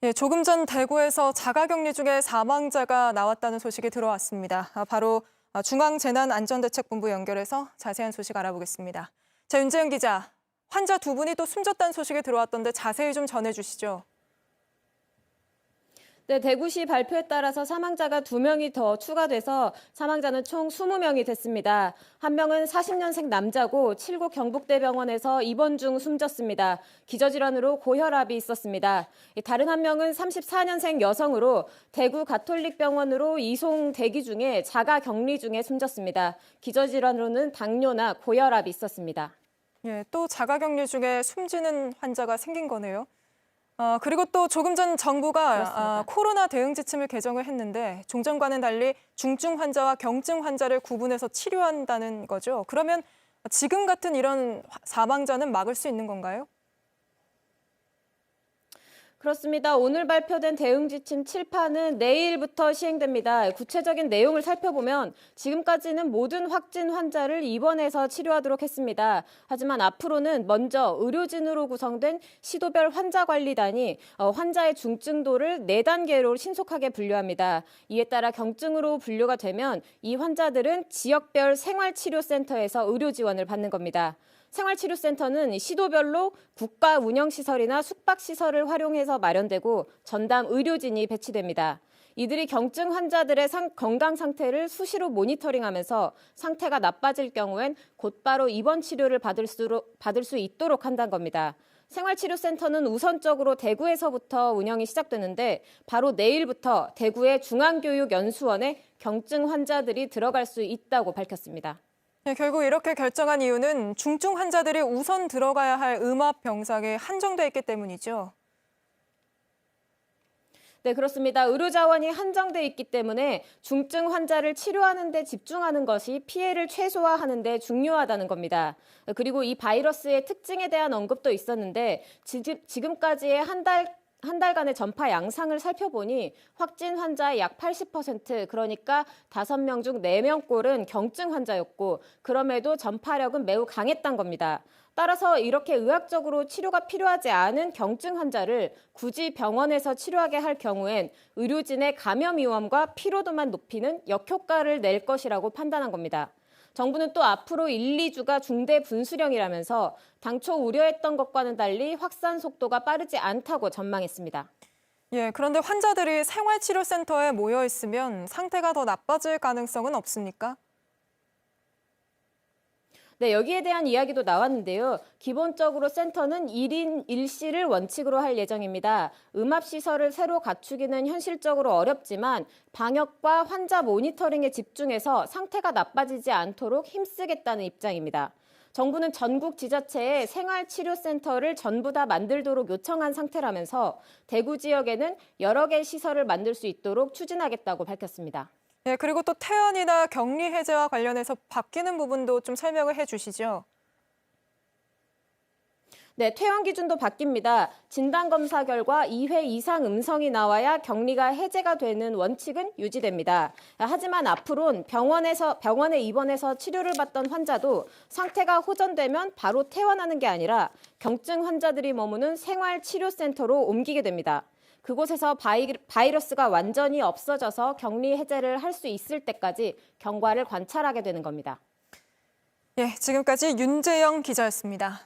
예, 조금 전 대구에서 자가격리 중에 사망자가 나왔다는 소식이 들어왔습니다. 바로 중앙재난안전대책본부 연결해서 자세한 소식 알아보겠습니다. 자, 윤재영 기자, 환자 두 분이 또 숨졌다는 소식이 들어왔던데 자세히 좀 전해주시죠. 네, 대구시 발표에 따라서 사망자가 2명이 더 추가돼서 사망자는 총 20명이 됐습니다. 한 명은 40년생 남자고 칠곡 경북대병원에서 입원 중 숨졌습니다. 기저질환으로 고혈압이 있었습니다. 다른 한 명은 34년생 여성으로 대구 가톨릭병원으로 이송 대기 중에 자가 격리 중에 숨졌습니다. 기저질환으로는 당뇨나 고혈압이 있었습니다. 예, 또 자가격리 중에 숨지는 환자가 생긴 거네요. 그리고 또 조금 전 정부가 코로나 대응 지침을 개정을 했는데 종전과는 달리 중증 환자와 경증 환자를 구분해서 치료한다는 거죠. 그러면 지금 같은 이런 사망자는 막을 수 있는 건가요? 그렇습니다. 오늘 발표된 대응 지침 7파는 내일부터 시행됩니다. 구체적인 내용을 살펴보면 지금까지는 모든 확진 환자를 입원해서 치료하도록 했습니다. 하지만 앞으로는 먼저 의료진으로 구성된 시도별 환자관리단이 환자의 중증도를 4단계로 신속하게 분류합니다. 이에 따라 경증으로 분류가 되면 이 환자들은 지역별 생활치료센터에서 의료 지원을 받는 겁니다. 생활치료센터는 시도별로 국가 운영시설이나 숙박시설을 활용해서 마련되고 전담 의료진이 배치됩니다. 이들이 경증 환자들의 건강 상태를 수시로 모니터링하면서 상태가 나빠질 경우엔 곧바로 입원 치료를 받을 수 있도록 한다는 겁니다. 생활치료센터는 우선적으로 대구에서부터 운영이 시작되는데 바로 내일부터 대구의 중앙교육연수원에 경증 환자들이 들어갈 수 있다고 밝혔습니다. 네, 결국 이렇게 결정한 이유는 중증 환자들이 우선 들어가야 할 음압 병상에 한정돼 있기 때문이죠. 네, 그렇습니다. 의료 자원이 한정돼 있기 때문에 중증 환자를 치료하는 데 집중하는 것이 피해를 최소화하는 데 중요하다는 겁니다. 그리고 이 바이러스의 특징에 대한 언급도 있었는데 지금까지의 한 달간의 전파 양상을 살펴보니 확진 환자의 약 80%, 그러니까 5명 중 4명꼴은 경증 환자였고 그럼에도 전파력은 매우 강했던 겁니다. 따라서 이렇게 의학적으로 치료가 필요하지 않은 경증 환자를 굳이 병원에서 치료하게 할 경우엔 의료진의 감염 위험과 피로도만 높이는 역효과를 낼 것이라고 판단한 겁니다. 정부는 또 앞으로 1, 2주가 중대 분수령이라면서 당초 우려했던 것과는 달리 확산 속도가 빠르지 않다고 전망했습니다. 예, 그런데 환자들이 생활치료센터에 모여 있으면 상태가 더 나빠질 가능성은 없습니까? 네, 여기에 대한 이야기도 나왔는데요. 기본적으로 센터는 1인 1실을 원칙으로 할 예정입니다. 음압시설을 새로 갖추기는 현실적으로 어렵지만 방역과 환자 모니터링에 집중해서 상태가 나빠지지 않도록 힘쓰겠다는 입장입니다. 정부는 전국 지자체에 생활치료센터를 전부 다 만들도록 요청한 상태라면서 대구 지역에는 여러 개 시설을 만들 수 있도록 추진하겠다고 밝혔습니다. 네, 그리고 또 퇴원이나 격리 해제와 관련해서 바뀌는 부분도 좀 설명을 해주시죠. 네, 퇴원 기준도 바뀝니다. 진단검사 결과 2회 이상 음성이 나와야 격리가 해제가 되는 원칙은 유지됩니다. 하지만 앞으로는 병원에 입원해서 치료를 받던 환자도 상태가 호전되면 바로 퇴원하는 게 아니라 경증 환자들이 머무는 생활치료센터로 옮기게 됩니다. 그곳에서 바이러스가 완전히 없어져서 격리 해제를 할 수 있을 때까지 경과를 관찰하게 되는 겁니다. 예, 지금까지 윤재영 기자였습니다.